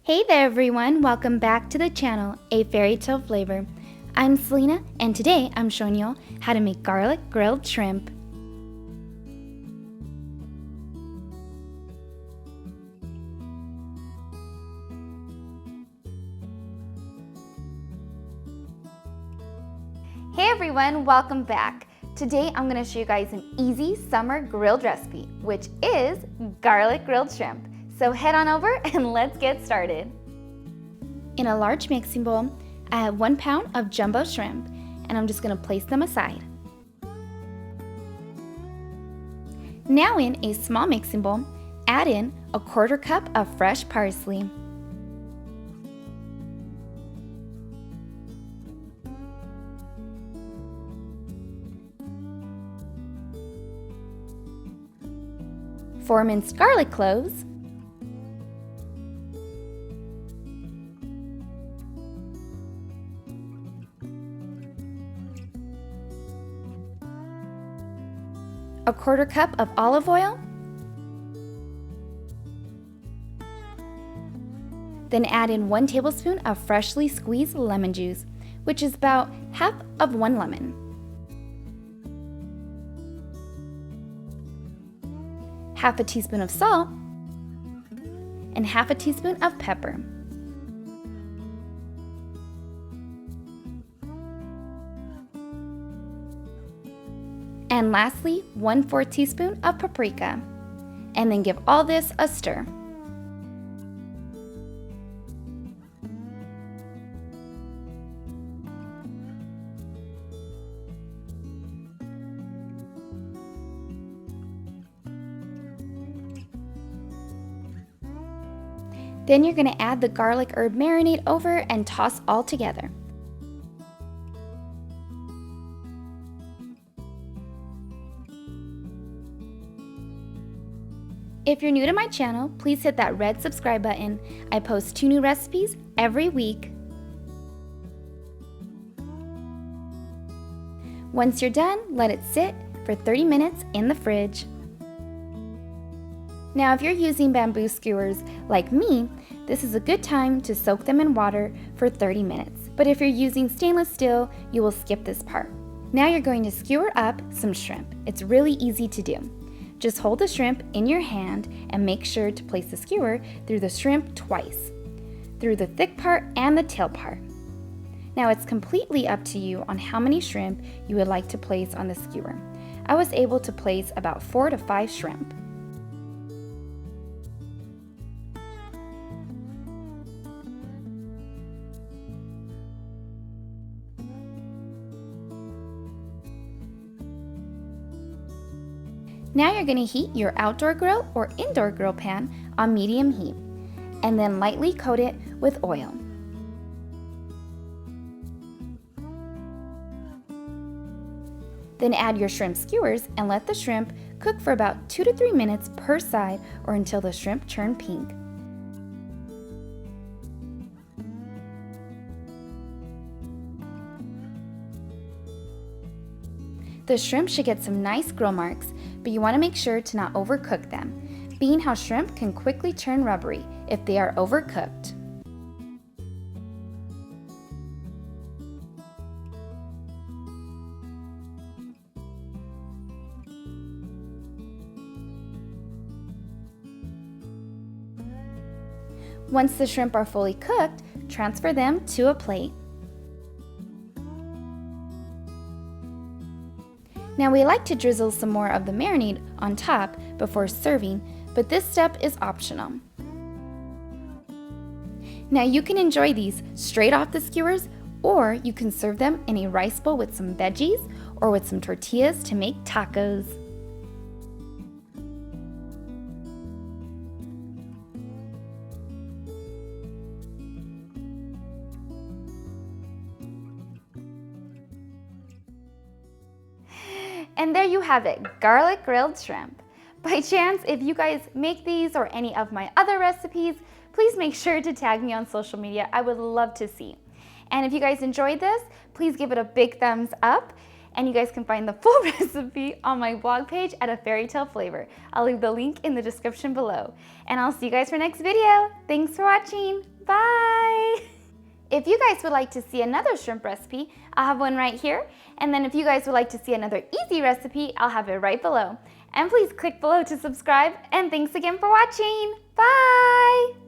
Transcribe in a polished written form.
Hey there everyone, welcome back to the channel, A Fairytale Flavor. I'm Selena and today I'm showing you how to make garlic grilled shrimp. Hey everyone, welcome back. Today I'm going to show you guys an easy summer grilled recipe, which is garlic grilled shrimp. So head on over and let's get started. In a large mixing bowl, I have 1 pound of jumbo shrimp and I'm just going to place them aside. Now in a small mixing bowl, add in a 1/4 cup of fresh parsley. Four minced garlic cloves, a 1/4 cup of olive oil, then add in 1 tablespoon of freshly squeezed lemon juice, which is about half of 1 lemon. Half a teaspoon of salt, and half a teaspoon of pepper. And lastly, 1/4 teaspoon of paprika. And then give all this a stir. Then you're going to add the garlic herb marinade over and toss all together. If you're new to my channel, please hit that red subscribe button. I post 2 new recipes every week. Once you're done, let it sit for 30 minutes in the fridge. Now, if you're using bamboo skewers like me, this is a good time to soak them in water for 30 minutes. But if you're using stainless steel, you will skip this part. Now you're going to skewer up some shrimp. It's really easy to do. Just hold the shrimp in your hand and make sure to place the skewer through the shrimp twice, through the thick part and the tail part. Now it's completely up to you on how many shrimp you would like to place on the skewer. I was able to place about 4 to 5 shrimp. Now you're going to heat your outdoor grill or indoor grill pan on medium heat, and then lightly coat it with oil. Then add your shrimp skewers and let the shrimp cook for about 2 to 3 minutes per side or until the shrimp turn pink. The shrimp should get some nice grill marks, but you want to make sure to not overcook them, being how shrimp can quickly turn rubbery if they are overcooked. Once the shrimp are fully cooked, transfer them to a plate. Now we like to drizzle some more of the marinade on top before serving, but this step is optional. Now you can enjoy these straight off the skewers, or you can serve them in a rice bowl with some veggies or with some tortillas to make tacos. And there you have it, garlic grilled shrimp. By chance, if you guys make these or any of my other recipes, please make sure to tag me on social media. I would love to see. And if you guys enjoyed this, please give it a big thumbs up. And you guys can find the full recipe on my blog page at A Fairytale Flavor. I'll leave the link in the description below. And I'll see you guys for next video. Thanks for watching. Bye! If you guys would like to see another shrimp recipe, I'll have one right here. And then if you guys would like to see another easy recipe, I'll have it right below. And please click below to subscribe. And thanks again for watching. Bye!